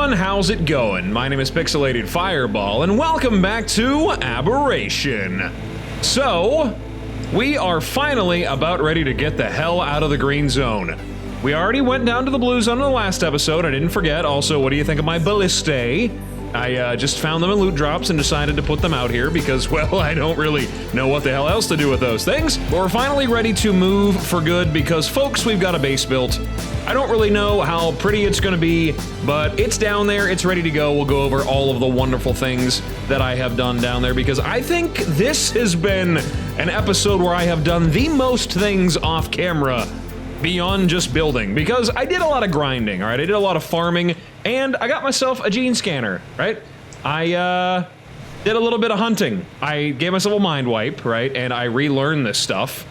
everyone, how's it going? My name is Pixelated Fireball, and welcome back to Aberration. So, we are finally about ready to get the hell out of the green zone. We already went down to the blue zone in the last episode, I didn't forget. Also, what do you think of my ballistae? I just found them in loot drops and decided to put them out here because, well, I don't really know what the hell else to do with those things. But we're finally ready to move for good because, folks, we've got a base built. I don't really know how pretty it's gonna be, but it's down there, it's ready to go. We'll go over all of the wonderful things that I have done down there because I think this has been an episode where I have done the most things off camera beyond just building, because I did a lot of grinding, all right? I did a lot of farming, and I got myself a gene scanner, right? I did a little bit of hunting. I gave myself a mind wipe, right? And I relearned this stuff.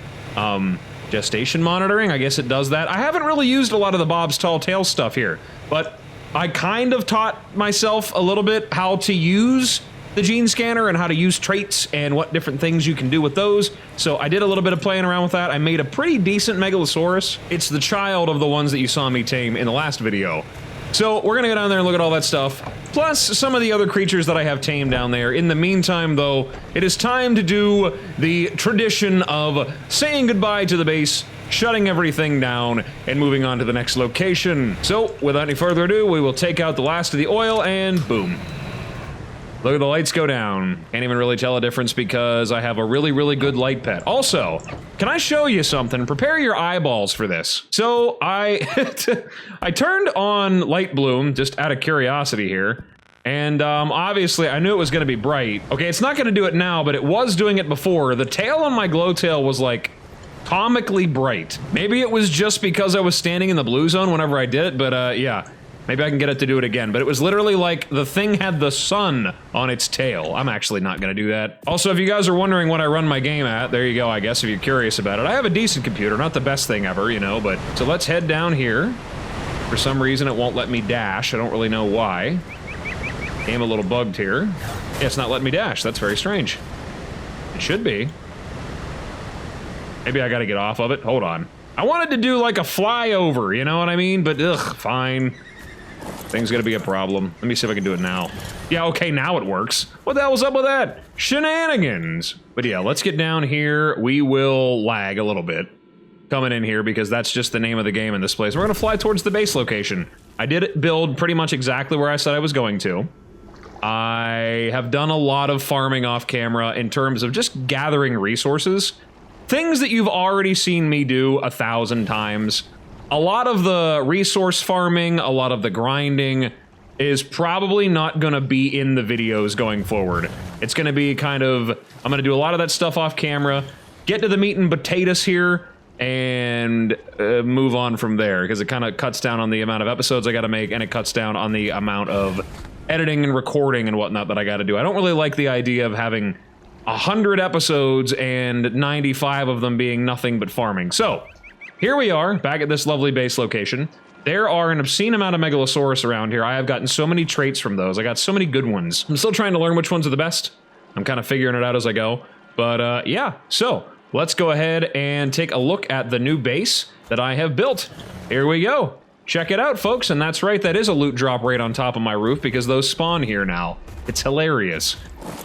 Gestation monitoring, I guess it does that. I haven't really used a lot of the Bob's Tall Tale stuff here, but I kind of taught myself a little bit how to use the gene scanner and how to use traits and what different things you can do with those. So I did a little bit of playing around with that. I made a pretty decent Megaloceros. It's the child of the ones that you saw me tame in the last video. So we're gonna go down there and look at all that stuff, plus some of the other creatures that I have tamed down there. In the meantime, though, it is time to do the tradition of saying goodbye to the base, shutting everything down, and moving on to the next location. So, without any further ado, we will take out the last of the oil, and boom. Look at the lights go down. Can't even really tell a difference because I have a really, really good light pet. Also, can I show you something? Prepare your eyeballs for this. So I turned on Light Bloom just out of curiosity here. And obviously I knew it was gonna be bright. Okay, it's not gonna do it now, but it was doing it before. The tail on my glow tail was like comically bright. Maybe it was just because I was standing in the blue zone whenever I did it, but yeah. Maybe I can get it to do it again, but it was literally like the thing had the sun on its tail. I'm actually not gonna do that. Also, if you guys are wondering what I run my game at, there you go, I guess, if you're curious about it. I have a decent computer, not the best thing ever, you know, but... So let's head down here. For some reason, it won't let me dash. I don't really know why. I'm a little bugged here. Yeah, it's not letting me dash. That's very strange. It should be. Maybe I gotta get off of it. Hold on. I wanted to do like a flyover, you know what I mean? But ugh, fine. Thing's gonna be a problem. Let me see if I can do it now. Yeah, okay, now it works. What the hell was up with that? Shenanigans! But yeah, let's get down here. We will lag a little bit coming in here because that's just the name of the game in this place. We're gonna fly towards the base location. I did build pretty much exactly where I said I was going to. I have done a lot of farming off camera in terms of just gathering resources. Things that you've already seen me do 1,000 times. A lot of the resource farming, a lot of the grinding is probably not gonna be in the videos going forward. It's gonna be kind of, I'm gonna do a lot of that stuff off camera, get to the meat and potatoes here, and move on from there, because it kind of cuts down on the amount of episodes I gotta make, and it cuts down on the amount of editing and recording and whatnot that I gotta do. I don't really like the idea of having 100 episodes and 95 of them being nothing but farming. So, here we are, back at this lovely base location. There are an obscene amount of Megaloceros around here. I have gotten so many traits from those. I got so many good ones. I'm still trying to learn which ones are the best. I'm kind of figuring it out as I go. But yeah, so let's go ahead and take a look at the new base that I have built. Here we go. Check it out, folks. And that's right, that is a loot drop right on top of my roof because those spawn here now. It's hilarious.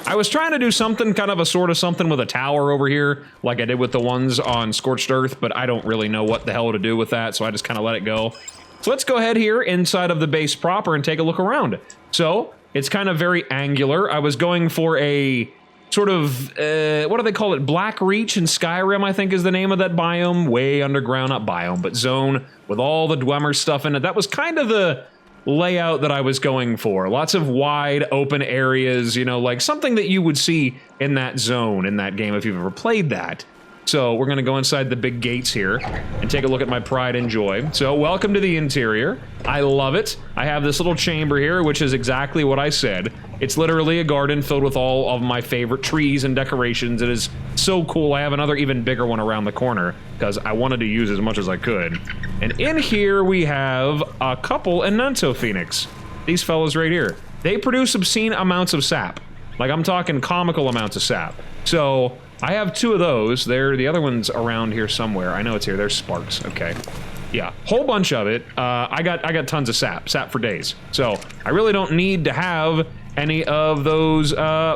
I was trying to do something, kind of a sort of something with a tower over here, like I did with the ones on Scorched Earth, but I don't really know what the hell to do with that, so I just kind of let it go. So let's go ahead here inside of the base proper and take a look around. So, it's kind of very angular. I was going for a sort of, what do they call it? Black Reach in Skyrim, I think is the name of that biome. Way underground, not biome, but zone with all the Dwemer stuff in it. That was kind of the layout that I was going for. Lots of wide open areas, you know, like something that you would see in that zone in that game if you've ever played that. So we're gonna go inside the big gates here and take a look at my pride and joy. So welcome to the interior. I love it. I have this little chamber here, which is exactly what I said. It's literally a garden filled with all of my favorite trees and decorations. It is so cool. I have another even bigger one around the corner because I wanted to use as much as I could. And in here we have a couple Enantophoenix. These fellows right here. They produce obscene amounts of sap. Like I'm talking comical amounts of sap. So I have two of those. The other one's around here somewhere. I know it's here. There's Sparks. Okay. Yeah, whole bunch of it. I got tons of sap for days. So I really don't need to have any of those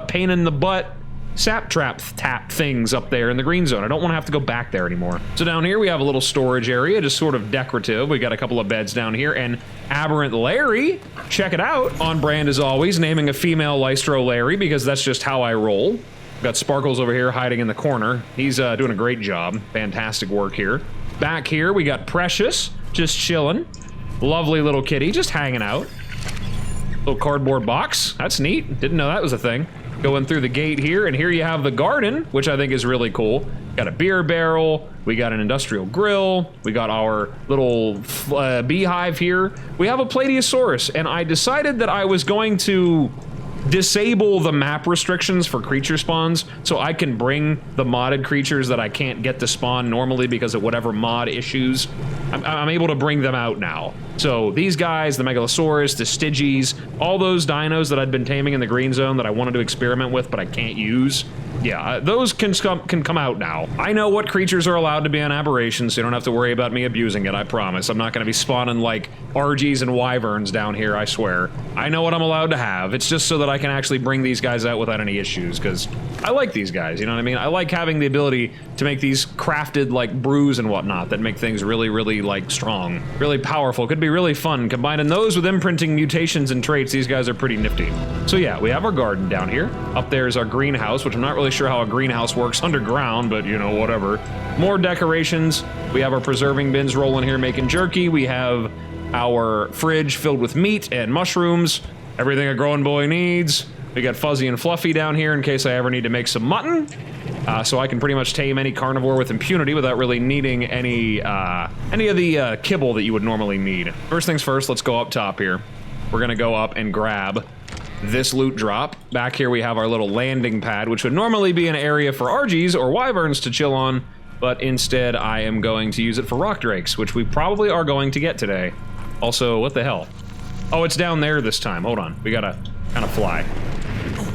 pain in the butt sap tap things up there in the green zone. I don't want to have to go back there anymore. So down here we have a little storage area, just sort of decorative. We got a couple of beds down here, and Aberrant Larry, check it out, on brand as always, naming a female Lystro Larry because that's just how I roll. Got Sparkles over here hiding in the corner. He's doing a great job. Fantastic work here. Back here we got Precious, just chilling. Lovely little kitty, just hanging out. Little cardboard box, that's neat. Didn't know that was a thing. Going through the gate here, and here you have the garden, which I think is really cool. Got a beer barrel, we got an industrial grill, we got our little beehive here. We have a Plateosaurus, and I decided that I was going to disable the map restrictions for creature spawns so I can bring the modded creatures that I can't get to spawn normally because of whatever mod issues. I'm able to bring them out now. So these guys, the Megaloceros, the Stygis, all those dinos that I'd been taming in the green zone that I wanted to experiment with but I can't use, yeah, those can come out now. I know what creatures are allowed to be on Aberration, so you don't have to worry about me abusing it, I promise. I'm not going to be spawning like RGs and Wyverns down here, I swear. I know what I'm allowed to have. It's just so that I can actually bring these guys out without any issues, because I like these guys, you know what I mean? I like having the ability to make these crafted, like, brews and whatnot that make things really, really, like, strong. Really powerful. Could be really fun. Combining those with imprinting mutations and traits, these guys are pretty nifty. So yeah, we have our garden down here. Up there is our greenhouse, which I'm not really sure how a greenhouse works underground, but, you know, whatever. More decorations. We have our preserving bins rolling here making jerky. We have our fridge filled with meat and mushrooms. Everything a growing boy needs. We got Fuzzy and Fluffy down here in case I ever need to make some mutton. So I can pretty much tame any carnivore with impunity without really needing any of the kibble that you would normally need. First things first, let's go up top here. We're gonna go up and grab this loot drop. Back here we have our little landing pad, which would normally be an area for RGs or Wyverns to chill on, but instead I am going to use it for rock drakes, which we probably are going to get today. Also, what the hell? Oh, it's down there this time. Hold on. We gotta kind of fly.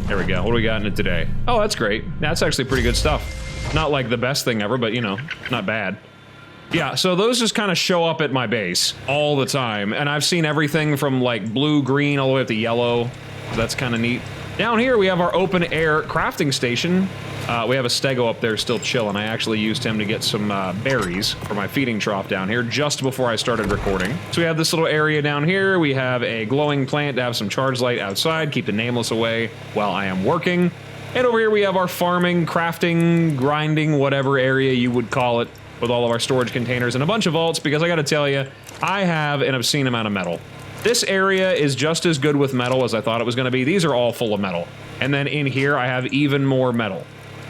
There we go. What do we got in it today? Oh, that's great. That's actually pretty good stuff. Not like the best thing ever, but you know, not bad. Yeah, so those just kind of show up at my base all the time, and I've seen everything from like blue, green, all the way up to yellow. That's kind of neat. Down here we have our open air crafting station. We have a stego up there still chilling. I actually used him to get some berries for my feeding trough down here just before I started recording. So we have this little area down here. We have a glowing plant to have some charge light outside, keep the nameless away while I am working. And over here we have our farming, crafting, grinding, whatever area you would call it, with all of our storage containers and a bunch of vaults, because I gotta tell you, I have an obscene amount of metal. This area is just as good with metal as I thought it was gonna be. These are all full of metal. And then in here I have even more metal.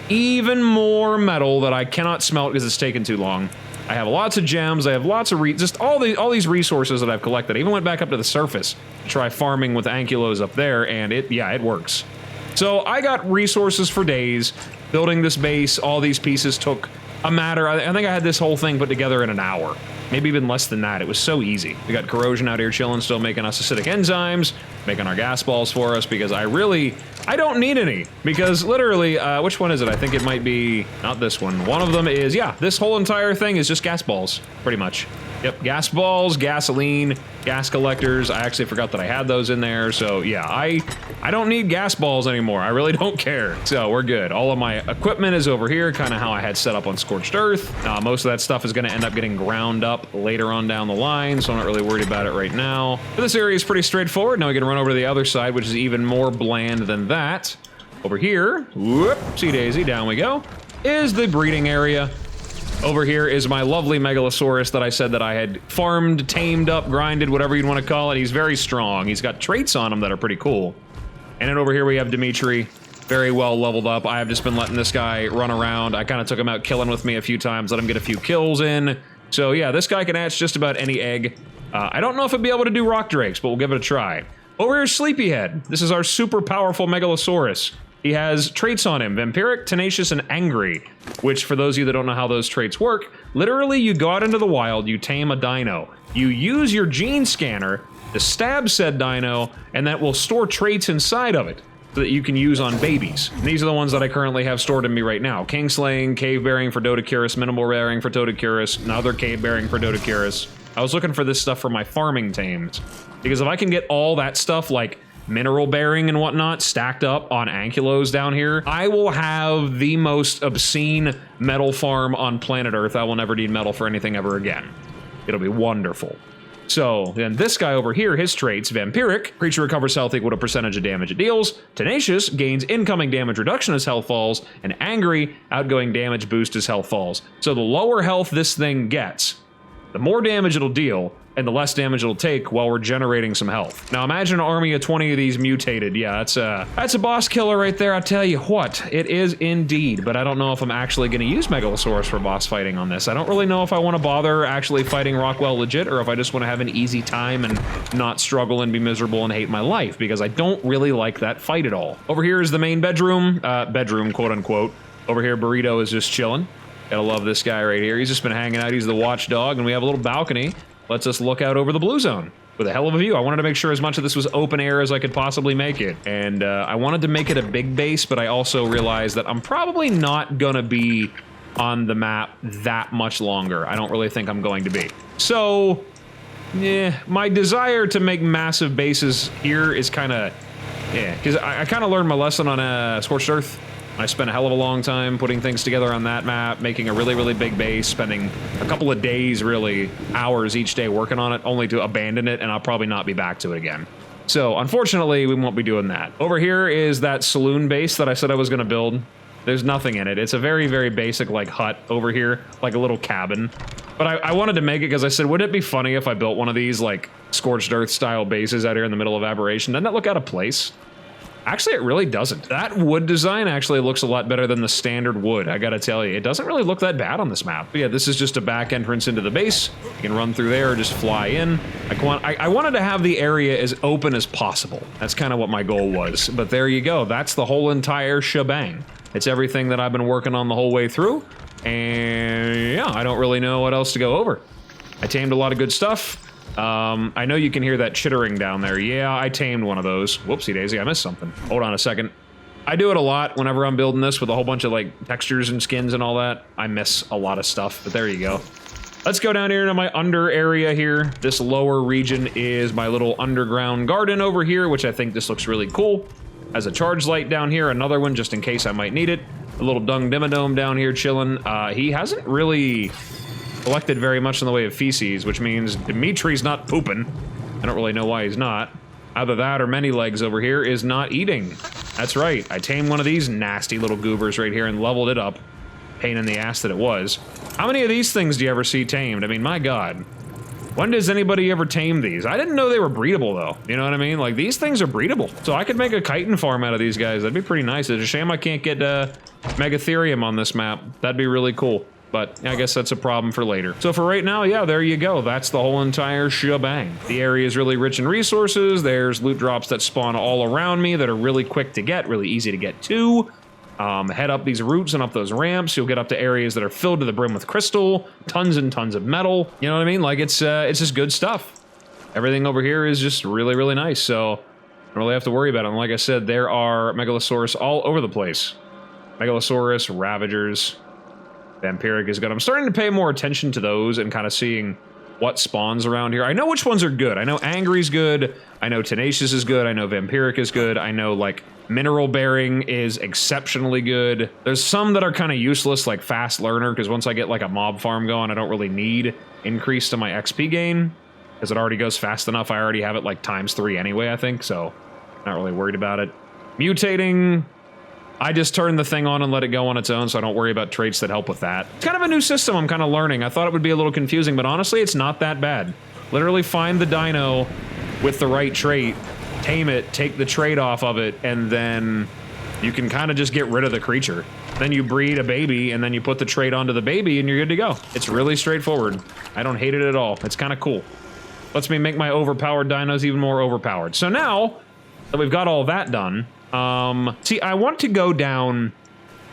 Even more metal that I cannot smelt because it's taken too long. I have lots of gems, I have lots of just all these resources that I've collected. I even went back up to the surface to try farming with ankylos up there, and it works. So I got resources for days. Building this base, all these pieces took a matter, I think I had this whole thing put together in an hour. Maybe even less than that. It was so easy. We got Corrosion out here chilling, still making us acidic enzymes, making our gas balls for us, because I don't need any. Because literally, which one is it? I think it might be, not this one. One of them is, yeah, this whole entire thing is just gas balls, pretty much. Yep, gas balls, gasoline, gas collectors. I actually forgot that I had those in there, so yeah, I don't need gas balls anymore. I really don't care, so we're good. All of my equipment is over here, kind of how I had set up on Scorched Earth. Most of that stuff is gonna end up getting ground up later on down the line, so I'm not really worried about it right now. But this area is pretty straightforward. Now we can run over to the other side, which is even more bland than that. Over here, whoopsie daisy, down we go, is the breeding area. Over here is my lovely Megaloceros that I said that I had farmed, tamed up, grinded, whatever you'd want to call it. He's very strong. He's got traits on him that are pretty cool. And then over here we have Dimitri, very well leveled up. I have just been letting this guy run around. I kind of took him out killing with me a few times, let him get a few kills in. So yeah, this guy can hatch just about any egg. I don't know if I'd be able to do rock drakes, but we'll give it a try. Over here is Sleepyhead. This is our super powerful Megaloceros. He has traits on him, Vampiric, Tenacious, and Angry, which for those of you that don't know how those traits work, literally you go out into the wild, you tame a dino, you use your gene scanner to stab said dino, and that will store traits inside of it. so that you can use on babies. And these are the ones that I currently have stored in me right now. Kingslaying, Cave Bearing for Dodecurus, Minimal Bearing for Dodecurus, another Cave Bearing for Dodecurus. I was looking for this stuff for my farming tames, because if I can get all that stuff like Mineral Bearing and whatnot stacked up on Ankylos down here, I will have the most obscene metal farm on planet Earth. I will never need metal for anything ever again. It'll be wonderful. So, then this guy over here, his traits, Vampiric, creature recovers health equal to percentage of damage it deals. Tenacious, gains incoming damage reduction as health falls. And Angry, outgoing damage boost as health falls. So the lower health this thing gets, the more damage it'll deal, and the less damage it'll take while we're generating some health. Now imagine an army of 20 of these mutated. Yeah, that's a boss killer right there, I tell you what. It is indeed, but I don't know if I'm actually gonna use Megaloceros for boss fighting on this. I don't really know if I wanna bother actually fighting Rockwell legit, or if I just wanna have an easy time and not struggle and be miserable and hate my life, because I don't really like that fight at all. Over here is the main bedroom, quote unquote. Over here, Burrito is just chilling. Gotta love this guy right here. He's just been hanging out, he's the watchdog, and we have a little balcony. Lets us look out over the blue zone with a hell of a view. I wanted to make sure as much of this was open air as I could possibly make it. And I wanted to make it a big base, but I also realized that I'm probably not gonna be on the map that much longer. I don't really think I'm going to be. So, yeah, my desire to make massive bases here is kind of, yeah, because I kind of learned my lesson on Scorched Earth. I spent a hell of a long time putting things together on that map, making a really, really big base, spending a couple of days, really, hours each day working on it, only to abandon it, and I'll probably not be back to it again. So, unfortunately, we won't be doing that. Over here is that saloon base that I said I was going to build. There's nothing in it. It's a very, very basic, like, hut over here, like a little cabin. But I wanted to make it because I said, wouldn't it be funny if I built one of these, like, Scorched Earth-style bases out here in the middle of Aberration? Doesn't that look out of place? Actually, it really doesn't. That wood design actually looks a lot better than the standard wood, I gotta tell you. It doesn't really look that bad on this map. But yeah, this is just a back entrance into the base. You can run through there or just fly in. I wanted to have the area as open as possible. That's kind of what my goal was. But there you go. That's the whole entire shebang. It's everything that I've been working on the whole way through. And yeah, I don't really know what else to go over. I tamed a lot of good stuff. I know you can hear that chittering down there. Yeah, I tamed one of those. Whoopsie daisy, I missed something. Hold on a second. I do it a lot whenever I'm building this with a whole bunch of like textures and skins and all that. I miss a lot of stuff, but there you go. Let's go down here to my under area here. This lower region is my little underground garden over here, which I think this looks really cool. Has a charge light down here, another one just in case I might need it. A little dung dimmadome down here chilling. He hasn't really collected very much in the way of feces, which means Dimitri's not pooping. I don't really know why he's not. Either that or Many Legs over here is not eating. That's right, I tamed one of these nasty little goobers right here and leveled it up. Pain in the ass that it was. How many of these things do you ever see tamed? I mean, my God. When does anybody ever tame these? I didn't know they were breedable though. You know what I mean? Like, these things are breedable. So I could make a chitin farm out of these guys. That'd be pretty nice. It's a shame I can't get Megatherium on this map. That'd be really cool. But I guess that's a problem for later. So for right now, yeah, there you go. That's the whole entire shebang. The area is really rich in resources. There's loot drops that spawn all around me that are really quick to get, really easy to get to. Head up these routes and up those ramps. You'll get up to areas that are filled to the brim with crystal, tons and tons of metal. You know what I mean? Like, it's just good stuff. Everything over here is just really, really nice. So I don't really have to worry about it. And like I said, there are Megaloceros all over the place. Megaloceros, Ravagers, Vampiric is good. I'm starting to pay more attention to those and kind of seeing what spawns around here. I know which ones are good. I know Angry's good. I know Tenacious is good. I know Vampiric is good. I know, like, Mineral Bearing is exceptionally good. There's some that are kind of useless, like Fast Learner, because once I get, like, a mob farm going, I don't really need increase to my XP gain, because it already goes fast enough. I already have it, like, ×3 anyway, I think, so not really worried about it. Mutating, I just turn the thing on and let it go on its own, so I don't worry about traits that help with that. It's kind of a new system I'm kind of learning. I thought it would be a little confusing, but honestly, it's not that bad. Literally find the dino with the right trait, tame it, take the trait off of it, and then you can kind of just get rid of the creature. Then you breed a baby, and then you put the trait onto the baby, and you're good to go. It's really straightforward. I don't hate it at all. It's kind of cool. Lets me make my overpowered dinos even more overpowered. So now that we've got all that done, see, I want to go down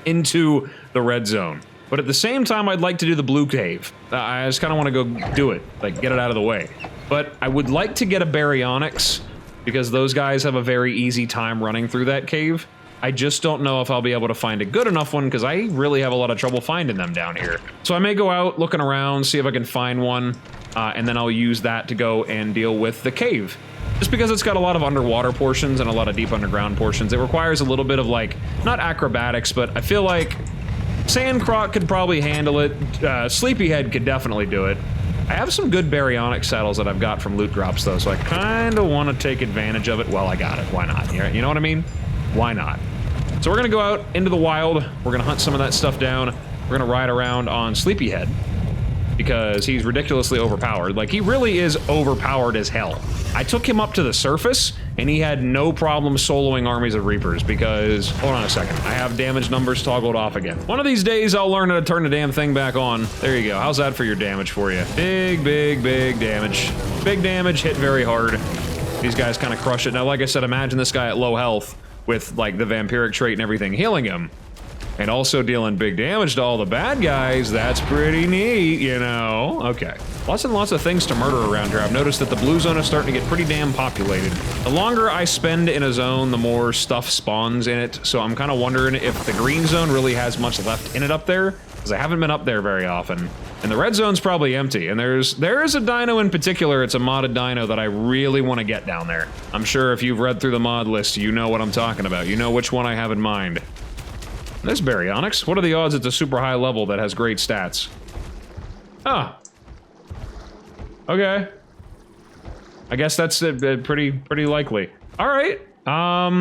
into the red zone, but at the same time, I'd like to do the blue cave. I just kind of want to go do it, like, get it out of the way. But I would like to get a Baryonyx because those guys have a very easy time running through that cave. I just don't know if I'll be able to find a good enough one because I really have a lot of trouble finding them down here. So I may go out looking around, see if I can find one, and then I'll use that to go and deal with the cave. Just because it's got a lot of underwater portions and a lot of deep underground portions, it requires a little bit of, like, not acrobatics, but I feel like Sandcroc could probably handle it. Sleepyhead could definitely do it. I have some good Baryonyx saddles that I've got from loot drops, though, so I kind of want to take advantage of it. Well, I got it. Why not? You know what I mean? Why not? So we're going to go out into the wild. We're going to hunt some of that stuff down. We're going to ride around on Sleepyhead because he's ridiculously overpowered. Like, he really is overpowered as hell. I took him up to the surface, and he had no problem soloing armies of Reapers because... Hold on a second. I have damage numbers toggled off again. One of these days, I'll learn how to turn the damn thing back on. There you go. How's that for your damage for you? Big, big, big damage. Big damage, hit very hard. These guys kind of crush it. Now, like I said, imagine this guy at low health with, like, the vampiric trait and everything healing him. And also dealing big damage to all the bad guys. That's pretty neat, you know? Okay. Lots and lots of things to murder around here. I've noticed that the blue zone is starting to get pretty damn populated. The longer I spend in a zone, the more stuff spawns in it. So I'm kind of wondering if the green zone really has much left in it up there, because I haven't been up there very often. And the red zone's probably empty. And there is a dino in particular, it's a modded dino that I really want to get down there. I'm sure if you've read through the mod list, you know what I'm talking about. You know which one I have in mind. There's Baryonyx. What are the odds it's a super high level that has great stats? Ah. Okay. I guess that's pretty likely. All right. All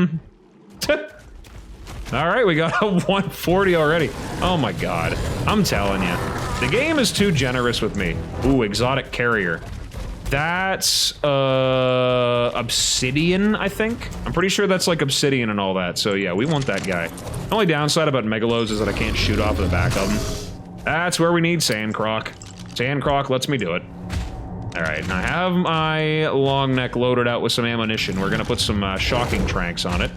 right, we got a 140 already. Oh my god. I'm telling you. The game is too generous with me. Ooh, exotic carrier. That's obsidian, I think. I'm pretty sure that's like obsidian and all that. So yeah, we want that guy. The only downside about Megalos is that I can't shoot off of the back of them. That's where we need Sandcroc. Sandcroc lets me do it. All right, now I have my long neck loaded out with some ammunition. We're gonna put some shocking tranks on it.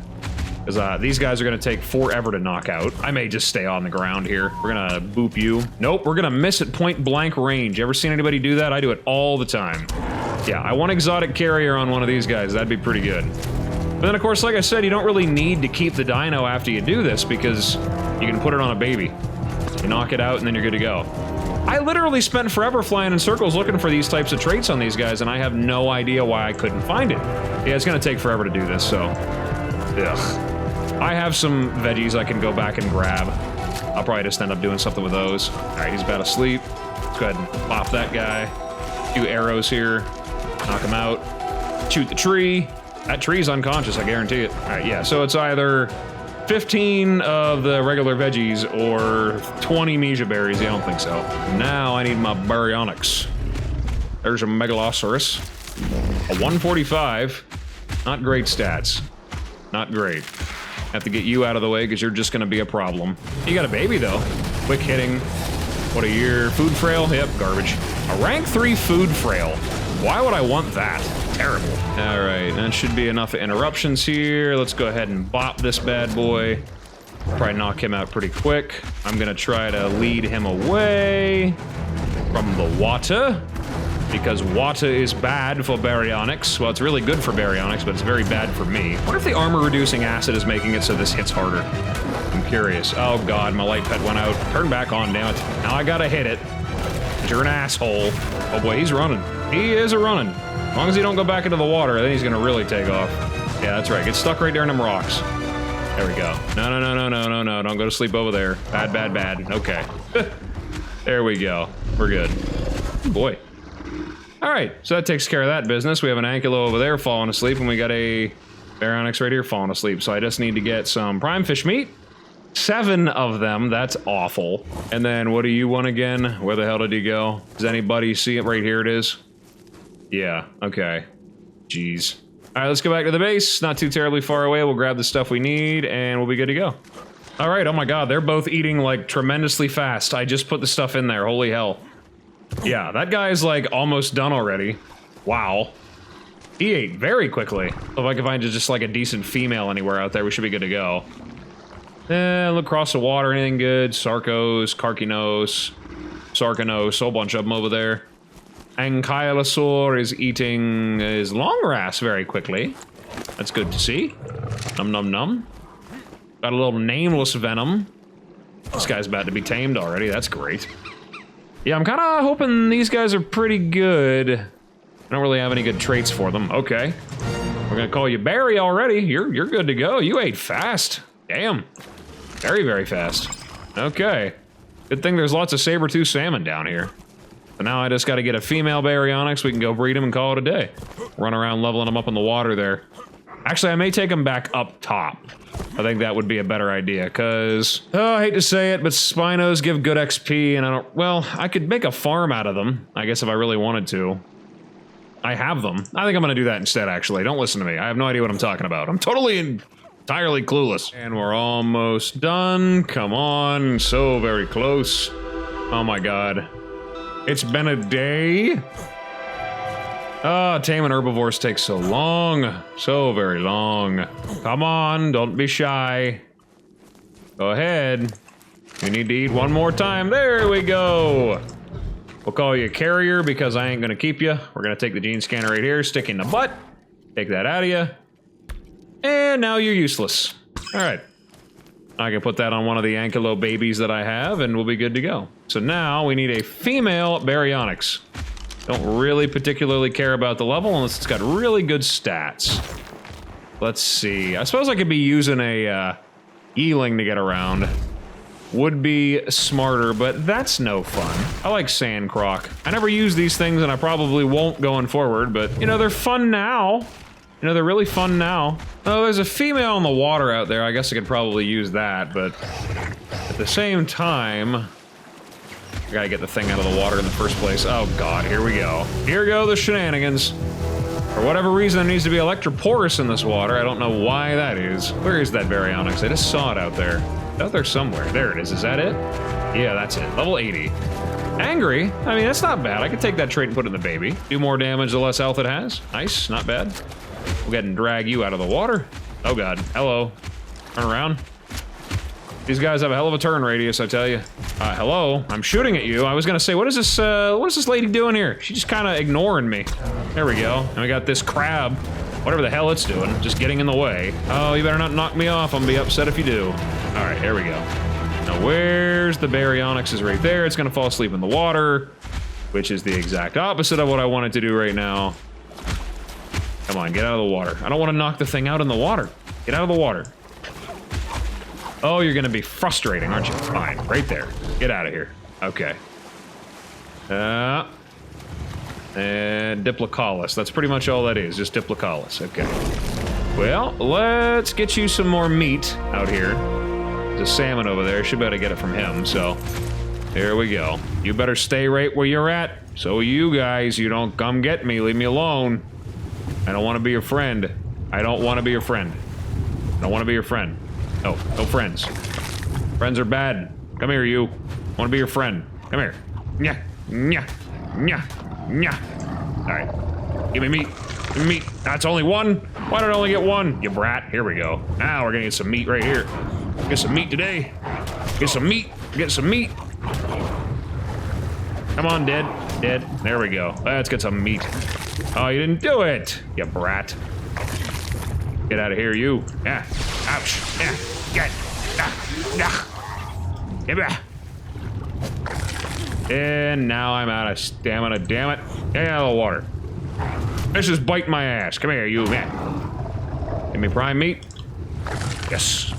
Because these guys are going to take forever to knock out. I may just stay on the ground here. We're going to boop you. Nope, we're going to miss at point blank range. Ever seen anybody do that? I do it all the time. Yeah, I want exotic carrier on one of these guys. That'd be pretty good. But then, of course, like I said, you don't really need to keep the dino after you do this because you can put it on a baby. You knock it out and then you're good to go. I literally spent forever flying in circles looking for these types of traits on these guys, and I have no idea why I couldn't find it. Yeah, it's going to take forever to do this, so... Ugh. I have some veggies I can go back and grab. I'll probably just end up doing something with those. All right, he's about to sleep. Let's go ahead and pop that guy. A few arrows here. Knock him out. Shoot the tree. That tree's unconscious, I guarantee it. All right, yeah, so it's either 15 of the regular veggies or 20 Meja berries. Yeah, I don't think so. Now I need my Baryonyx. There's a Megaloceros. A 145. Not great stats. Not great. Have to get you out of the way because you're just going to be a problem. You got a baby, though. Quick hitting. What a year. Food frail? Yep, garbage. A rank 3 food frail. Why would I want that? Terrible. All right, that should be enough interruptions here. Let's go ahead and bop this bad boy. Probably knock him out pretty quick. I'm going to try to lead him away from the water. Because water is bad for Baryonyx. Well, it's really good for Baryonyx, but it's very bad for me. I wonder if the armor-reducing acid is making it so this hits harder. I'm curious. Oh god, my light pet went out. Turn back on, damn it. Now I gotta hit it. You're an asshole. Oh boy, he's running. He is a-running. As long as he don't go back into the water, then he's gonna really take off. Yeah, that's right. Get stuck right there in them rocks. There we go. No, no, no, no, no, no, no. Don't go to sleep over there. Bad, bad, bad. Okay. There we go. We're good. Oh boy. All right, so that takes care of that business. We have an Ankylo over there falling asleep, and we got a Baryonyx right here falling asleep. So I just need to get some prime fish meat. 7 of them, that's awful. And then what do you want again? Where the hell did he go? Does anybody see it? Right here it is. Yeah, okay. Jeez. All right, let's go back to the base. Not too terribly far away. We'll grab the stuff we need, and we'll be good to go. All right, oh my god, they're both eating like tremendously fast. I just put the stuff in there, holy hell. Yeah, that guy's like almost done already. Wow. He ate very quickly. If I can find just like a decent female anywhere out there, we should be good to go. Look across the water, anything good? Sarcos, Carcinos, Sarcanos, a whole bunch of them over there. Ankylosaur is eating his long grass very quickly. That's good to see. Num num num. Got a little nameless venom. This guy's about to be tamed already. That's great. Yeah, I'm kind of hoping these guys are pretty good. I don't really have any good traits for them. Okay. We're gonna call you Barry already. You're good to go. You ate fast. Damn. Very, very fast. Okay. Good thing there's lots of saber-tooth salmon down here. So now I just gotta get a female Baryonyx. We can go breed them and call it a day. Run around leveling them up in the water there. Actually, I may take them back up top. I think that would be a better idea, because, oh, I hate to say it, but Spinos give good XP, and I don't, well, I could make a farm out of them, I guess if I really wanted to. I have them. I think I'm gonna do that instead, actually. Don't listen to me. I have no idea what I'm talking about. I'm totally entirely clueless. And we're almost done. Come on, so very close. Oh my god. It's been a day. Taming herbivores takes so long. So very long. Come on, don't be shy. Go ahead. You need to eat one more time. There we go. We'll call you a carrier because I ain't gonna keep you. We're gonna take the gene scanner right here, stick in the butt. Take that out of you. And now you're useless. All right. I can put that on one of the ankylo babies that I have and we'll be good to go. So now we need a female Baryonyx. Don't really particularly care about the level unless it's got really good stats. Let's see. I suppose I could be using a eeling to get around. Would be smarter, but that's no fun. I like sand croc. I never use these things and I probably won't going forward, but you know, they're fun now. You know, they're really fun now. Oh, there's a female in the water out there. I guess I could probably use that, but at the same time, I gotta get the thing out of the water in the first place. Oh god, here we go. Here go the shenanigans. For whatever reason, there needs to be electroporous in this water. I don't know why that is. Where is that Baryonyx? I just saw it out there. It's out there somewhere. There it is. Is that it? Yeah, that's it. Level 80. Angry? I mean, that's not bad. I could take that trait and put it in the baby. Do more damage the less health it has. Nice, not bad. We'll go ahead and drag you out of the water. Oh god. Hello. Turn around. These guys have a hell of a turn radius, I tell you. Hello, I'm shooting at you. I was gonna say, what is this lady doing here? She's just kind of ignoring me. There we go. And we got this crab, whatever the hell it's doing, just getting in the way. Oh, you better not knock me off. I'm gonna be upset if you do. All right, here we go. Now, where's the Baryonyx? Is right there. It's gonna fall asleep in the water, which is the exact opposite of what I wanted to do right now. Come on, get out of the water. I don't want to knock the thing out in the water. Get out of the water. Oh, you're gonna be frustrating, aren't you? Fine, right there. Get out of here. Okay. And Diplocaulus. That's pretty much all that is, just Diplocaulus. Okay. Well, let's get you some more meat out here. There's a salmon over there. Should be able to get it from him, so there we go. You better stay right where you're at. So you guys, you don't come get me. Leave me alone. I don't want to be your friend. I don't want to be your friend. I don't want to be your friend. No, no friends. Friends are bad. Come here, you. I want to be your friend. Come here. Nya, nya, nya, nya. All right. Give me meat. Give me meat. That's only one. Why did I only get one? You brat. Here we go. Now we're gonna get some meat right here. Get some meat today. Get some meat. Get some meat. Come on, dead. Dead. There we go. Let's get some meat. Oh, you didn't do it. You brat. Get out of here, you. Yeah. Ouch. Yeah. Get. Give me. And now I'm out of stamina. Damn it. Get out of the water. This is biting my ass. Come here, you. Yeah. Give me prime meat. Yes.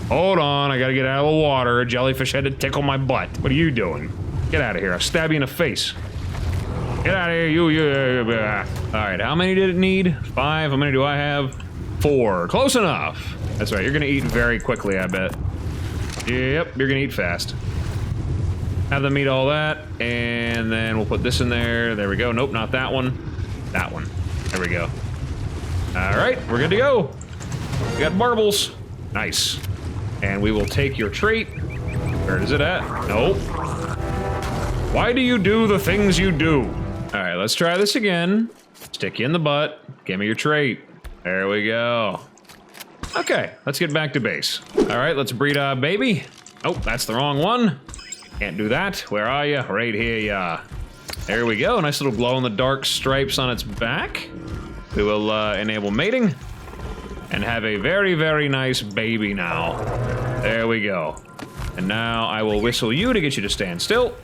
Hold on. I gotta get out of the water. A jellyfish had to tickle my butt. What are you doing? Get out of here. I'll stab you in the face. Get out of here, you. All right, how many did it need? 5. How many do I have? 4. Close enough. That's right, you're gonna eat very quickly, I bet. Yep, you're gonna eat fast. Have them eat all that, and then we'll put this in there. There we go. Nope, not that one. That one. There we go. All right, we're good to go. We got marbles. Nice. And we will take your trait. Where is it at? Nope. Why do you do the things you do? All right, let's try this again. Stick you in the butt. Give me your trait. There we go. Okay, let's get back to base. All right, let's breed a baby. Oh, that's the wrong one. Can't do that. Where are you? Right here, yeah. There we go. Nice little glow-in-the-dark stripes on its back. We will enable mating and have a very, very nice baby now. There we go. And now I will whistle you to get you to stand still.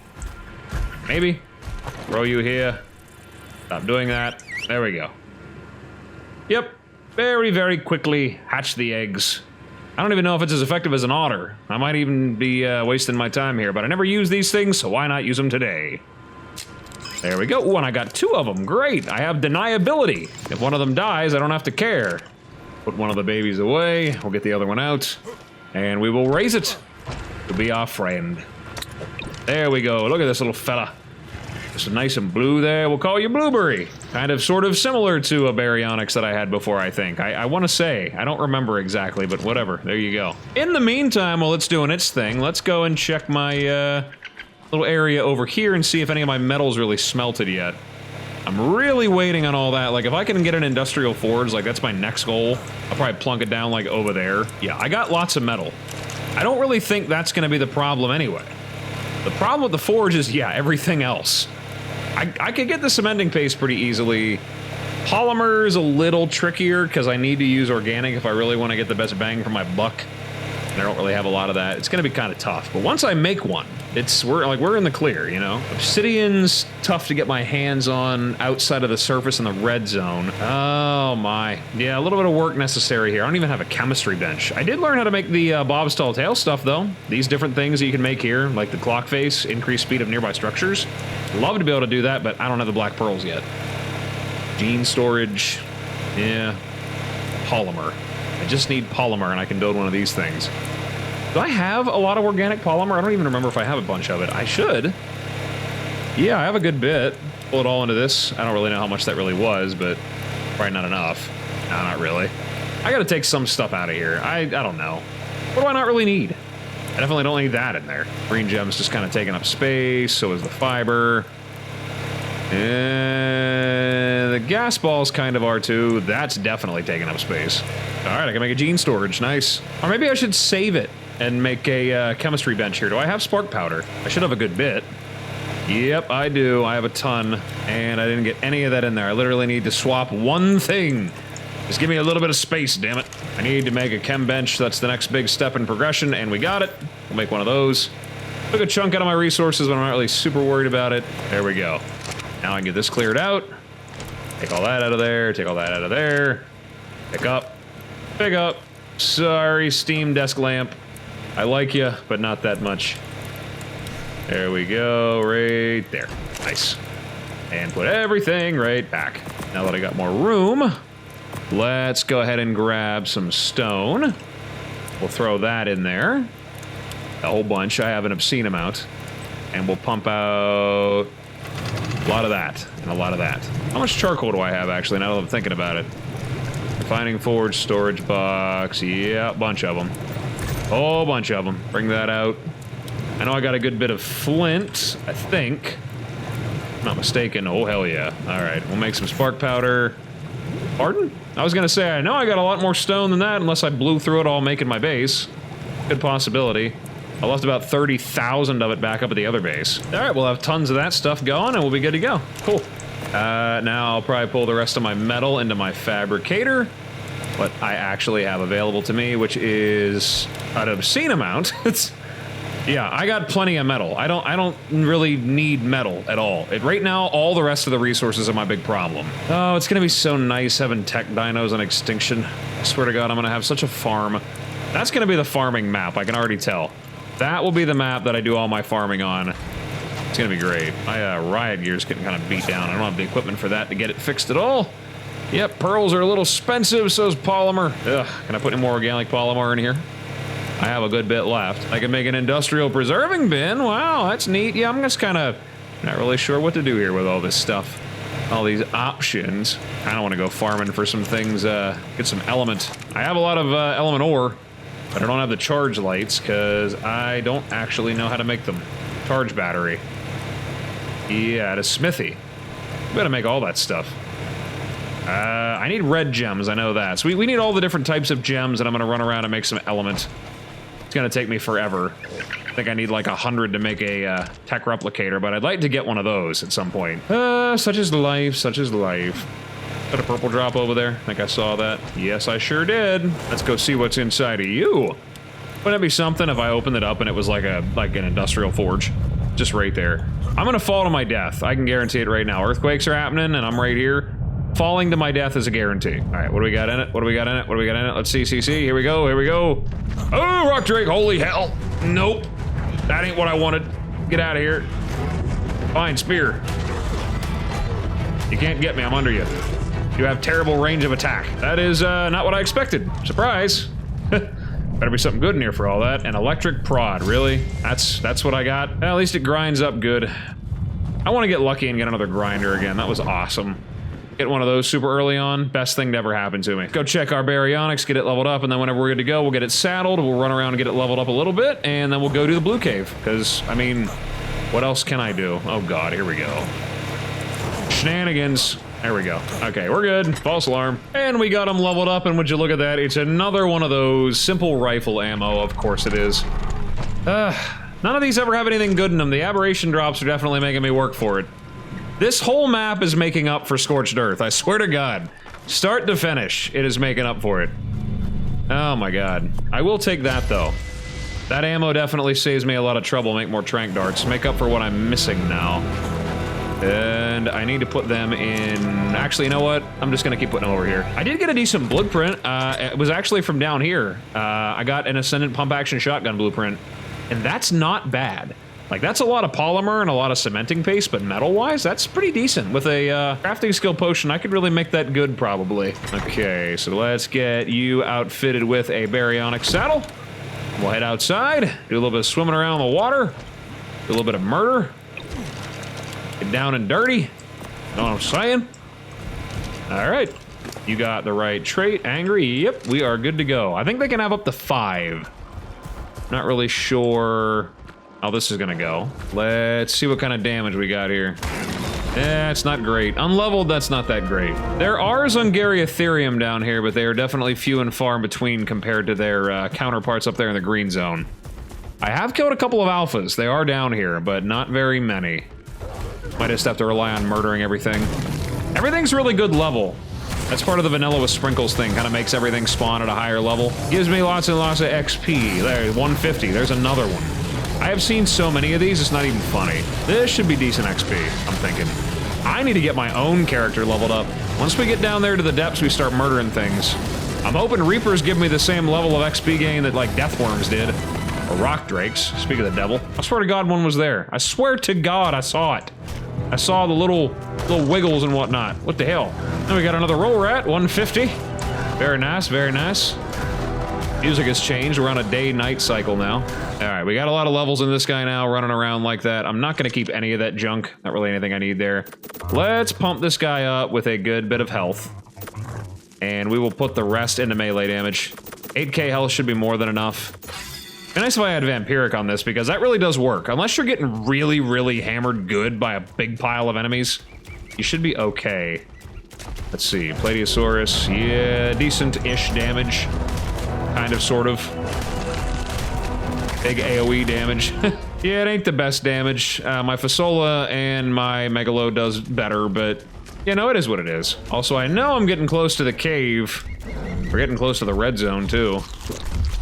Maybe. Throw you here. Stop doing that. There we go. Yep. Very, very quickly hatch the eggs. I don't even know if it's as effective as an otter. I might even be wasting my time here, but I never use these things, so why not use them today? There we go. Ooh, and I got 2 of them. Great. I have deniability. If one of them dies, I don't have to care. Put one of the babies away. We'll get the other one out. And we will raise it to be our friend. There we go. Look at this little fella. Just nice and blue there. We'll call you Blueberry. Kind of sort of similar to a Baryonyx that I had before, I think. I want to say. I don't remember exactly, but whatever. There you go. In the meantime, while it's doing its thing, let's go and check my little area over here and see if any of my metal's really smelted yet. I'm really waiting on all that. Like, if I can get an industrial forge, like, that's my next goal. I'll probably plunk it down, like, over there. Yeah, I got lots of metal. I don't really think that's going to be the problem anyway. The problem with the forge is, yeah, everything else. I could get the cementing paste pretty easily. Polymer is a little trickier because I need to use organic if I really want to get the best bang for my buck. And I don't really have a lot of that. It's going to be kind of tough. But once I make one, we're in the clear, you know? Obsidian's tough to get my hands on outside of the surface in the red zone. Oh my. Yeah, a little bit of work necessary here. I don't even have a chemistry bench. I did learn how to make the Bob's Tall Tale stuff, though. These different things that you can make here, like the clock face, increased speed of nearby structures. Love to be able to do that, but I don't have the black pearls yet. Gene storage. Yeah. Polymer. I just need polymer and I can build one of these things. Do I have a lot of organic polymer? I don't even remember if I have a bunch of it. I should. Yeah, I have a good bit. Pull it all into this. I don't really know how much that really was, but probably not enough. No, not really. I gotta take some stuff out of here. I don't know. What do I not really need? I definitely don't need that in there. Green gem's just kind of taking up space, so is the fiber. And the gas balls kind of are too. That's definitely taking up space. All right, I can make a gene storage. Nice. Or maybe I should save it and make a chemistry bench here. Do I have spark powder? I should have a good bit. Yep, I do. I have a ton, and I didn't get any of that in there. I literally need to swap one thing. Just give me a little bit of space, damn it. I need to make a chem bench. That's the next big step in progression, and we got it. We'll make one of those. Took a chunk out of my resources, but I'm not really super worried about it. There we go. Now I can get this cleared out. Take all that out of there. Take all that out of there. Pick up. Pick up. Sorry, Steam desk lamp. I like you, but not that much. There we go. Right there. Nice. And put everything right back. Now that I got more room, let's go ahead and grab some stone. We'll throw that in there. A whole bunch. I have an obscene amount. And we'll pump out a lot of that and a lot of that. How much charcoal do I have, actually, now that I'm thinking about it? Refining forge, storage box. Yeah, a bunch of them. Whole bunch of them. Bring that out. I know I got a good bit of flint, I think. I'm not mistaken. Oh, hell yeah. All right, we'll make some spark powder. Pardon? I was going to say, I know I got a lot more stone than that, unless I blew through it all making my base. Good possibility. I left about 30,000 of it back up at the other base. All right, we'll have tons of that stuff going, and we'll be good to go. Cool. Now I'll probably pull the rest of my metal into my fabricator. What I actually have available to me, which is an obscene amount. Yeah, I got plenty of metal. I don't really need metal at all. Right now, all the rest of the resources are my big problem. Oh, it's gonna be so nice having tech dinos on extinction. I swear to God, I'm gonna have such a farm. That's gonna be the farming map, I can already tell. That will be the map that I do all my farming on. It's gonna be great. My riot gear's getting kind of beat down. I don't have the equipment for that to get it fixed at all. Yep, pearls are a little expensive, so is polymer. Ugh, can I put any more organic polymer in here? I have a good bit left. I can make an industrial preserving bin. Wow, that's neat. Yeah, I'm just kind of not really sure what to do here with all this stuff. All these options. I don't want to go farming for some things, get some element. I have a lot of element ore, but I don't have the charge lights because I don't actually know how to make them. Charge battery. Yeah, at a smithy. We gotta make all that stuff. I need red gems, I know that. So we need all the different types of gems, and I'm gonna run around and make some element. It's gonna take me forever. I think I need like 100 to make a tech replicator, but I'd like to get one of those at some point. Such is life, such is life. Got a purple drop over there. I think I saw that. Yes, I sure did. Let's go see what's inside of you. Wouldn't it be something if I opened it up and it was like an industrial forge? Just right there. I'm gonna fall to my death. I can guarantee it right now. Earthquakes are happening and I'm right here. Falling to my death is a guarantee. All right, what do we got in it? What do we got in it? What do we got in it? Let's see. Here we go, here we go. Oh, rock drake, holy hell. Nope, that ain't what I wanted. Get out of here. Fine, spear. You can't get me, I'm under you. You have terrible range of attack. That is not what I expected. Surprise. Better be something good in here for all that. An electric prod, really? That's what I got? Well, at least it grinds up good. I want to get lucky and get another grinder again. That was awesome. Get one of those super early on. Best thing to ever happen to me. Go check our Baryonyx, get it leveled up, and then whenever we're good to go, we'll get it saddled, we'll run around and get it leveled up a little bit, and then we'll go do the blue cave. Because, I mean, what else can I do? Oh god, here we go. Shenanigans. There we go. Okay, we're good. False alarm. And we got them leveled up, and would you look at that? It's another one of those simple rifle ammo. Of course it is. None of these ever have anything good in them. The aberration drops are definitely making me work for it. This whole map is making up for Scorched Earth. I swear to God. Start to finish, it is making up for it. Oh my god. I will take that, though. That ammo definitely saves me a lot of trouble. Make more trank darts. Make up for what I'm missing now. And I need to put them in... Actually, you know what? I'm just gonna keep putting them over here. I did get a decent blueprint. It was actually from down here. I got an Ascendant pump-action shotgun blueprint. And that's not bad. Like, that's a lot of polymer and a lot of cementing paste, but metal-wise, that's pretty decent. With a crafting skill potion, I could really make that good, probably. Okay, so let's get you outfitted with a Baryonyx saddle. We'll head outside, do a little bit of swimming around in the water, do a little bit of murder. Get down and dirty. You know what I'm saying? All right. You got the right trait. Angry. Yep, we are good to go. I think they can have up to 5. Not really sure how this is gonna go. Let's see what kind of damage we got here. It's not great. Unleveled, that's not that great. There are Zungariatherium down here, but they are definitely few and far in between compared to their counterparts up there in the green zone. I have killed a couple of alphas. They are down here, but not very many. Might just have to rely on murdering everything. Everything's really good level. That's part of the vanilla with sprinkles thing. Kind of makes everything spawn at a higher level. Gives me lots and lots of XP. There, 150. There's another one. I have seen so many of these, it's not even funny. This should be decent XP, I'm thinking. I need to get my own character leveled up. Once we get down there to the depths, we start murdering things. I'm hoping Reapers give me the same level of XP gain that, like, Deathworms did. Or Rock Drakes, speak of the devil. I swear to God one was there. I swear to God I saw it. I saw the little wiggles and whatnot. What the hell? Then we got another roll rat, 150. Very nice, very nice. Music has changed. We're on a day-night cycle now. All right, we got a lot of levels in this guy now, running around like that. I'm not gonna keep any of that junk. Not really anything I need there. Let's pump this guy up with a good bit of health. And we will put the rest into melee damage. 8k health should be more than enough. It'd be nice if I had Vampiric on this, because that really does work. Unless you're getting really, really hammered good by a big pile of enemies, you should be okay. Let's see, Plateosaurus, yeah, decent-ish damage. Kind of, sort of. Big AoE damage. Yeah, it ain't the best damage. My Fasola and my Megalo does better, but, you know, it is what it is. Also, I know I'm getting close to the cave. We're getting close to the red zone, too.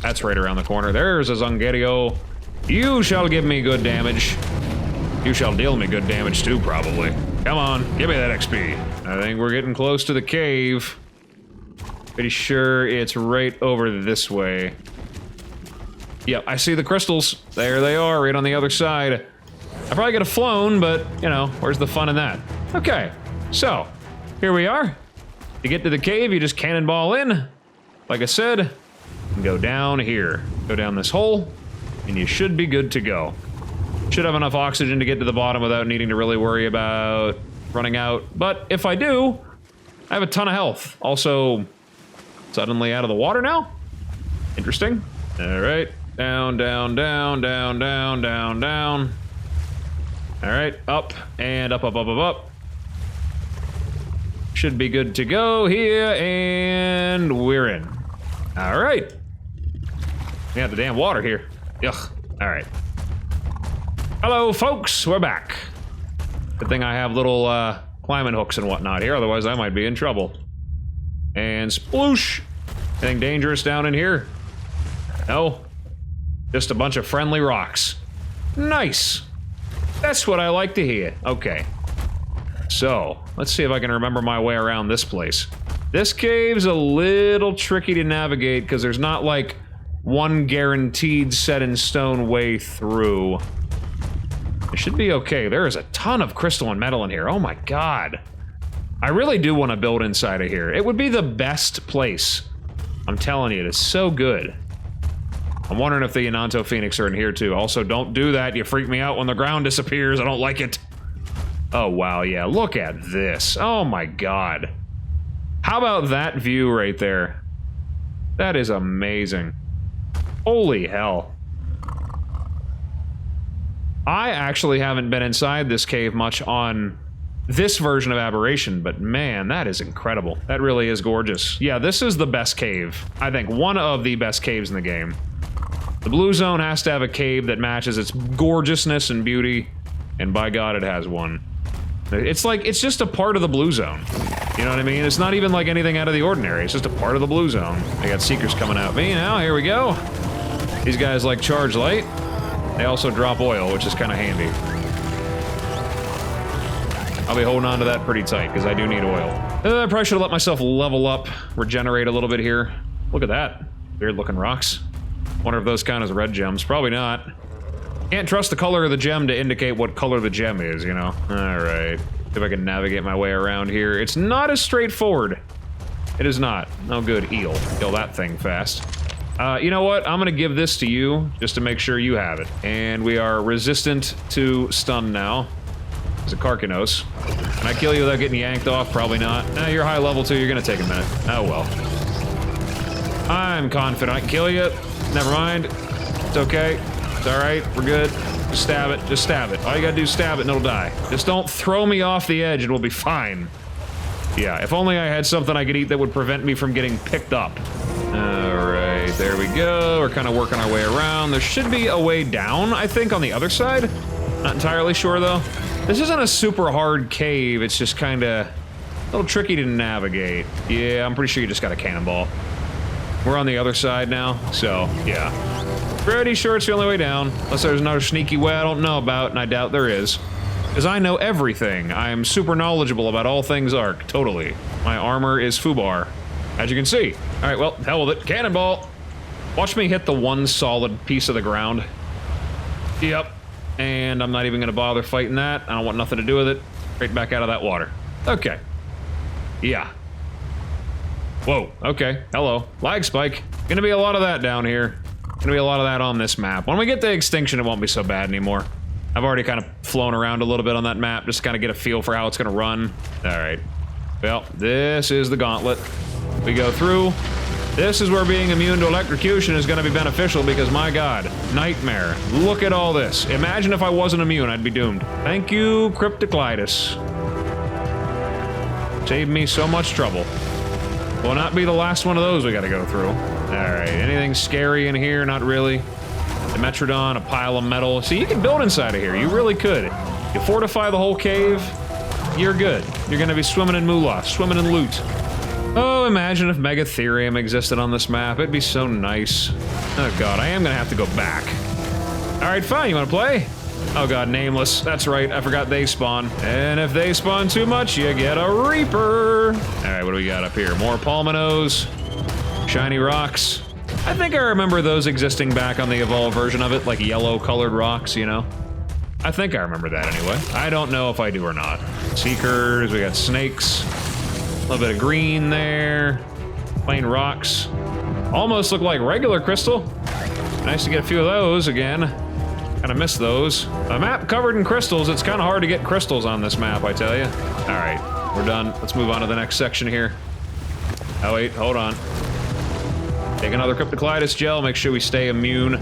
That's right around the corner. There's a Zungario. You shall give me good damage. You shall deal me good damage too, probably. Come on, give me that XP. I think we're getting close to the cave. Pretty sure it's right over this way. Yep, I see the crystals. There they are, right on the other side. I probably could have flown, but, you know, where's the fun in that? Okay, so, here we are. To get to the cave, you just cannonball in. Like I said, and go down here. Go down this hole, and you should be good to go. Should have enough oxygen to get to the bottom without needing to really worry about running out. But if I do, I have a ton of health. Also, suddenly out of the water now? Interesting. All right, down, down, down, down, down, down, down. All right, up, and up, up, up, up, up. Should be good to go here, and we're in. All right. We have the damn water here. Ugh. All right. Hello, folks. We're back. Good thing I have little climbing hooks and whatnot here, otherwise I might be in trouble. And sploosh! Anything dangerous down in here? No. Just a bunch of friendly rocks. Nice! That's what I like to hear. Okay. So, let's see if I can remember my way around this place. This cave's a little tricky to navigate because there's not like one guaranteed set in stone way through. It should be okay. There is a ton of crystal and metal in here. Oh my god. I really do want to build inside of here. It would be the best place. I'm telling you, it is so good. I'm wondering if the Enanto Phoenix are in here too. Also, don't do that. You freak me out when the ground disappears. I don't like it. Oh wow, yeah. Look at this. Oh my god. How about that view right there? That is amazing. Holy hell. I actually haven't been inside this cave much on this version of Aberration, but man, that is incredible. That really is gorgeous. Yeah, this is the best cave. I think one of the best caves in the game. The blue zone has to have a cave that matches its gorgeousness and beauty, and by God, it has one. It's like, it's just a part of the blue zone. You know what I mean? It's not even like anything out of the ordinary. It's just a part of the blue zone. I got seekers coming at me now. Here we go. These guys like charge light. They also drop oil, which is kind of handy. I'll be holding on to that pretty tight, because I do need oil. I probably should have let myself level up, regenerate a little bit here. Look at that. Weird looking rocks. Wonder if those count as red gems. Probably not. Can't trust the color of the gem to indicate what color the gem is, you know? Alright. See if I can navigate my way around here. It's not as straightforward. It is not. No good. Eel. Kill that thing fast. You know what? I'm gonna give this to you, just to make sure you have it. And we are resistant to stun now. There's a Carcanos. Can I kill you without getting yanked off? Probably not. You're high level too, you're gonna take a minute. Oh well. I'm confident I can kill you. Never mind. It's okay. It's alright. We're good. Just stab it. Just stab it. All you gotta do is stab it and it'll die. Just don't throw me off the edge and we'll be fine. Yeah, if only I had something I could eat that would prevent me from getting picked up. Alright, there we go. We're kind of working our way around. There should be a way down, I think, on the other side. Not entirely sure, though. This isn't a super hard cave. It's just kind of a little tricky to navigate. Yeah, I'm pretty sure you just got a cannonball. We're on the other side now, so, yeah. Pretty sure it's the only way down. Unless there's another sneaky way I don't know about, and I doubt there is. Because I know everything. I'm super knowledgeable about all things Ark. Totally. My armor is FUBAR. As you can see. Alright, well, hell with it. Cannonball! Watch me hit the one solid piece of the ground. Yep. And I'm not even gonna bother fighting that. I don't want nothing to do with it. Straight back out of that water. Okay. Yeah. Whoa, okay. Hello. Lag spike. Gonna be a lot of that down here. Gonna be a lot of that on this map. When we get to Extinction, it won't be so bad anymore. I've already kind of flown around a little bit on that map, just to kind of get a feel for how it's gonna run. Alright. Well, this is the gauntlet. We go through. This is where being immune to electrocution is gonna be beneficial because, my god, nightmare. Look at all this. Imagine if I wasn't immune, I'd be doomed. Thank you, Cryptoclitus. Saved me so much trouble. Will not be the last one of those we gotta go through. Alright, anything scary in here? Not really. The Metrodon, a pile of metal. See, you can build inside of here. You really could. You fortify the whole cave, you're good. You're gonna be swimming in moolah, swimming in loot. Oh, imagine if Megatherium existed on this map. It'd be so nice. Oh god, I am gonna have to go back. Alright, fine, you wanna play? Oh god, nameless. That's right, I forgot they spawn. And if they spawn too much, you get a Reaper! Alright, what do we got up here? More Palminos. Shiny rocks. I think I remember those existing back on the evolved version of it, like yellow-colored rocks, you know? I think I remember that anyway. I don't know if I do or not. Seekers, we got snakes. A little bit of green there. Plain rocks. Almost look like regular crystal. Nice to get a few of those again. Kinda miss those. A map covered in crystals, it's kinda hard to get crystals on this map, I tell you. Alright, we're done. Let's move on to the next section here. Oh wait, hold on. Take another Cryptoclitus gel, make sure we stay immune.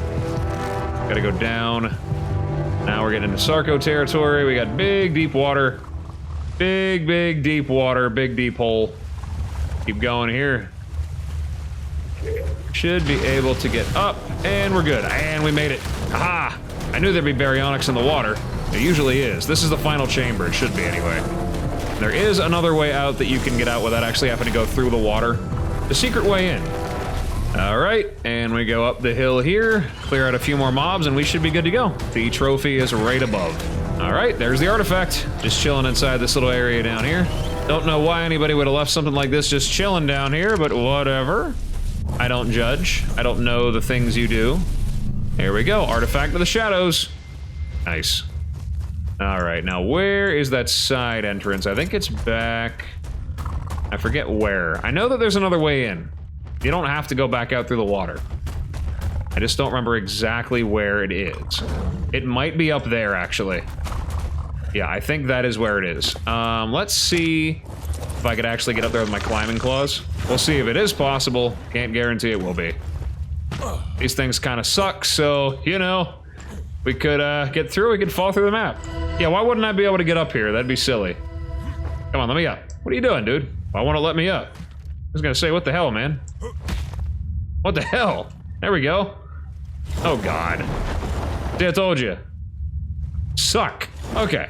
Gotta go down. Now we're getting into Sarco territory. We got big, deep water. Big, big, deep water. Big, deep hole. Keep going here. Should be able to get up, and we're good. And we made it. Aha! I knew there'd be Baryonyx in the water. It usually is. This is the final chamber. It should be, anyway. There is another way out that you can get out without actually having to go through the water. The secret way in. All right, and we go up the hill here, clear out a few more mobs, and we should be good to go. The trophy is right above. All right, there's the artifact. Just chilling inside this little area down here. Don't know why anybody would have left something like this just chilling down here, but whatever. I don't judge. I don't know the things you do. Here we go, artifact of the shadows. Nice. All right, now where is that side entrance? I think it's back. I forget where. I know that there's another way in. You don't have to go back out through the water. I just don't remember exactly where it is. It might be up there, actually. Yeah, I think that is where it is. Let's see if I could actually get up there with my climbing claws. We'll see if it is possible. Can't guarantee it will be. These things kind of suck, so, you know, we could get through, we could fall through the map. Yeah, why wouldn't I be able to get up here? That'd be silly. Come on, let me up. What are you doing, dude? Why won't it let me up? I was gonna say, what the hell, man? What the hell? There we go. Oh, God. See, I told you. Suck. Okay.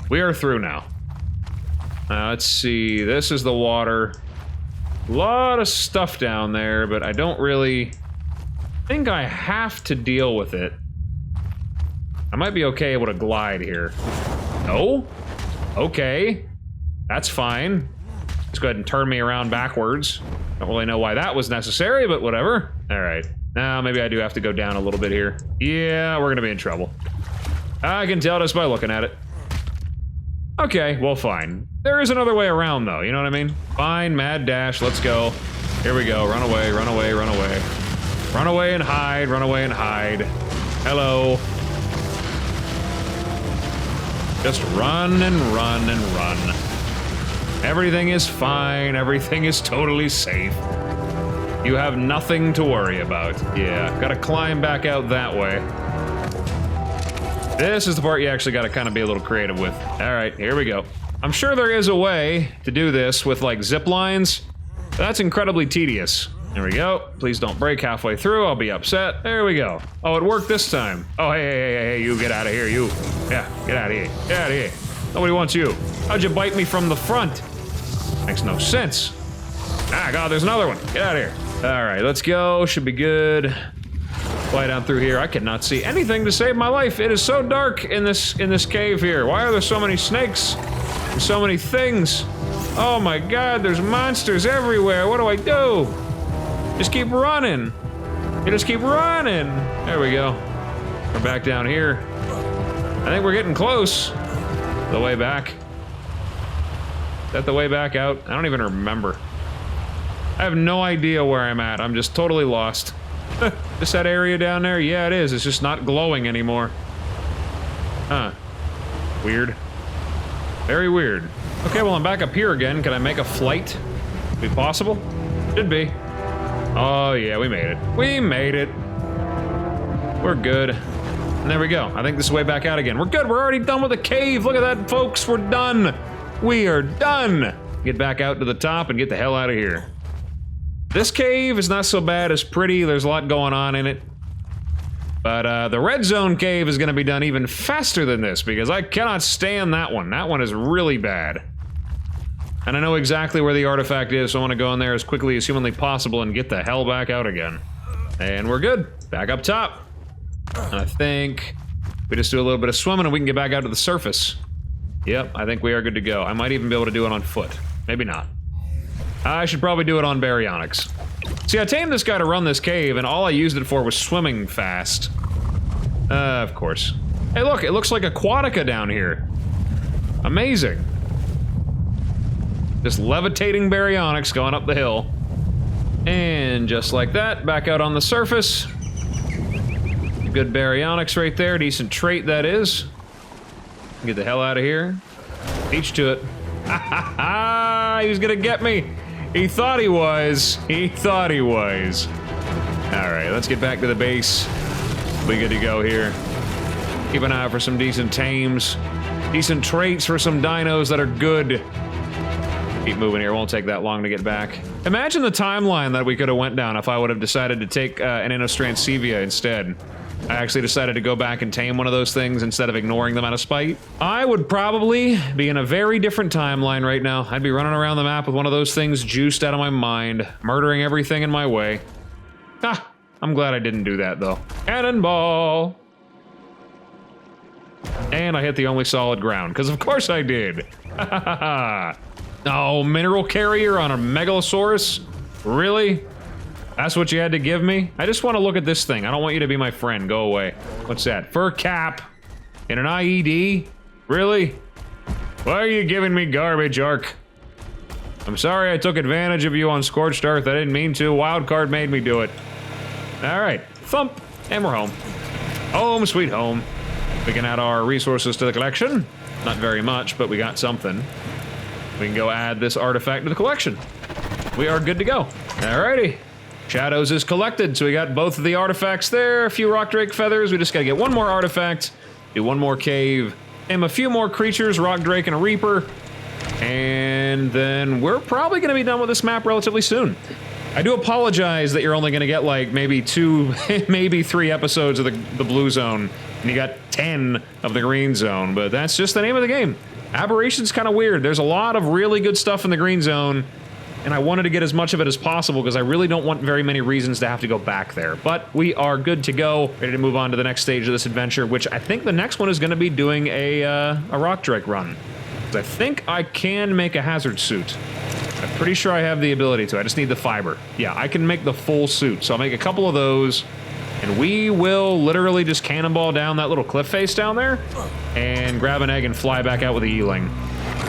We are through now. Let's see. This is the water. A lot of stuff down there, but I don't really think I have to deal with it. I might be okay able to glide here. No? Okay. That's fine. Just go ahead and turn me around backwards. Don't really know why that was necessary, but whatever. All right. Now, maybe I do have to go down a little bit here. Yeah, we're gonna be in trouble. I can tell just by looking at it. Okay, well, fine. There is another way around, though, you know what I mean? Fine, mad dash, let's go. Here we go, run away, run away, run away. Run away and hide, run away and hide. Hello. Just run and run and run. Everything is fine, everything is totally safe. You have nothing to worry about. Yeah, gotta climb back out that way. This is the part you actually gotta kind of be a little creative with. All right, here we go. I'm sure there is a way to do this with like zip lines. That's incredibly tedious. There we go. Please don't break halfway through, I'll be upset. There we go. Oh, it worked this time. Oh, hey, you get out of here, you. Yeah, get out of here, get out of here. Nobody wants you. How'd you bite me from the front? Makes no sense. Ah, God, there's another one. Get out of here. All right, let's go. Should be good. Fly down through here. I cannot see anything to save my life. It is so dark in this cave here. Why are there so many snakes and so many things? Oh my God, there's monsters everywhere. What do I do? Just keep running. You just keep running. There we go. We're back down here. I think we're getting close. The way back. Is that the way back out? I don't even remember. I have no idea where I'm at. I'm just totally lost. Just that area down there? Yeah, it is. It's just not glowing anymore. Huh. Weird. Very weird. Okay, well, I'm back up here again. Can I make a flight? Be possible? Should be. Oh, yeah, we made it. We made it. We're good. And there we go. I think this is way back out again. We're good. We're already done with the cave. Look at that, folks. We're done. We are done. Get back out to the top and get the hell out of here. This cave is not so bad. It's pretty. There's a lot going on in it. But the red zone cave is going to be done even faster than this because I cannot stand that one. That one is really bad. And I know exactly where the artifact is, so I want to go in there as quickly as humanly possible and get the hell back out again. And we're good. Back up top. And I think we just do a little bit of swimming and we can get back out to the surface. Yep, I think we are good to go. I might even be able to do it on foot. Maybe not. I should probably do it on Baryonyx. See, I tamed this guy to run this cave, and all I used it for was swimming fast. Of course. Hey, look, it looks like Aquatica down here. Amazing. Just levitating Baryonyx going up the hill. And just like that, back out on the surface. Good Baryonyx right there, decent trait that is. Get the hell out of here. Beach to it. Ha ha ha! He was gonna get me. He thought he was. He thought he was. All right, let's get back to the base. We good to go here. Keep an eye out for some decent tames. Decent traits for some dinos that are good. Keep moving here. Won't take that long to get back. Imagine the timeline that we could have went down if I would have decided to take an INOstrancevia instead. I actually decided to go back and tame one of those things instead of ignoring them out of spite. I would probably be in a very different timeline right now. I'd be running around the map with one of those things juiced out of my mind, murdering everything in my way. Ah, I'm glad I didn't do that, though. Cannonball! And I hit the only solid ground, because of course I did. Oh, mineral carrier on a Megaloceros? Really? That's what you had to give me? I just want to look at this thing. I don't want you to be my friend. Go away. What's that? Fur cap? In an IED? Really? Why are you giving me garbage, Ark? I'm sorry I took advantage of you on Scorched Earth. I didn't mean to. Wildcard made me do it. Alright. Thump. And we're home. Home, sweet home. We can add our resources to the collection. Not very much, but we got something. We can go add this artifact to the collection. We are good to go. Alrighty. Shadows is collected, so we got both of the artifacts there. A few rock drake feathers. We just gotta get one more artifact, do one more cave, and a few more creatures, rock drake and a reaper. And then we're probably gonna be done with this map relatively soon. I do apologize that you're only gonna get like maybe 2, maybe 3 episodes of the blue zone, and you got 10 of the green zone, but that's just the name of the game. Aberration's kind of weird. There's a lot of really good stuff in the green zone, and I wanted to get as much of it as possible because I really don't want very many reasons to have to go back there. But we are good to go, ready to move on to the next stage of this adventure, which I think the next one is going to be doing a rock drake run. I think I can make a hazard suit. I'm pretty sure I have the ability to. I just need the fiber. Yeah, I can make the full suit. So I'll make a couple of those, and we will literally just cannonball down that little cliff face down there and grab an egg and fly back out with a Eling.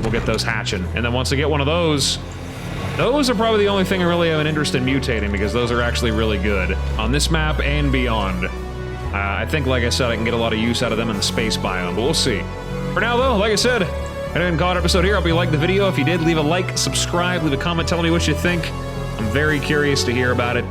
We'll get those hatching. And then once I get one of those are probably the only thing I really have an interest in mutating, because those are actually really good on this map and beyond. I think, like I said, I can get a lot of use out of them in the space biome, but we'll see. For now, though, like I said, I didn't call it an episode here. I hope you liked the video. If you did, leave a like, subscribe, leave a comment telling me what you think. I'm very curious to hear about it.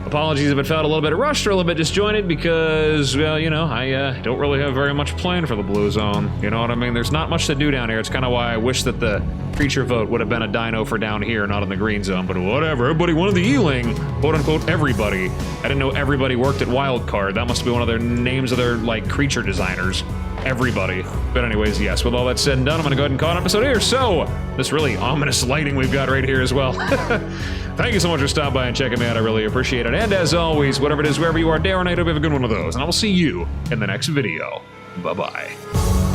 Apologies if it felt a little bit rushed or a little bit disjointed because, well, you know, I don't really have very much planned for the blue zone. You know what I mean? There's not much to do down here. It's kind of why I wish that the creature vote would have been a dino for down here, not in the green zone. But whatever. Everybody wanted the Eling. Quote unquote, everybody. I didn't know everybody worked at Wildcard. That must be one of their names of their, like, creature designers. Everybody. But anyways, yes, with all that said and done, I'm gonna go ahead and call an episode here. So, this really ominous lighting we've got right here as well. Thank you so much for stopping by and checking me out. I really appreciate it. And as always, whatever it is, wherever you are, day or night, I hope you have a good one of those. And I will see you in the next video. Bye-bye.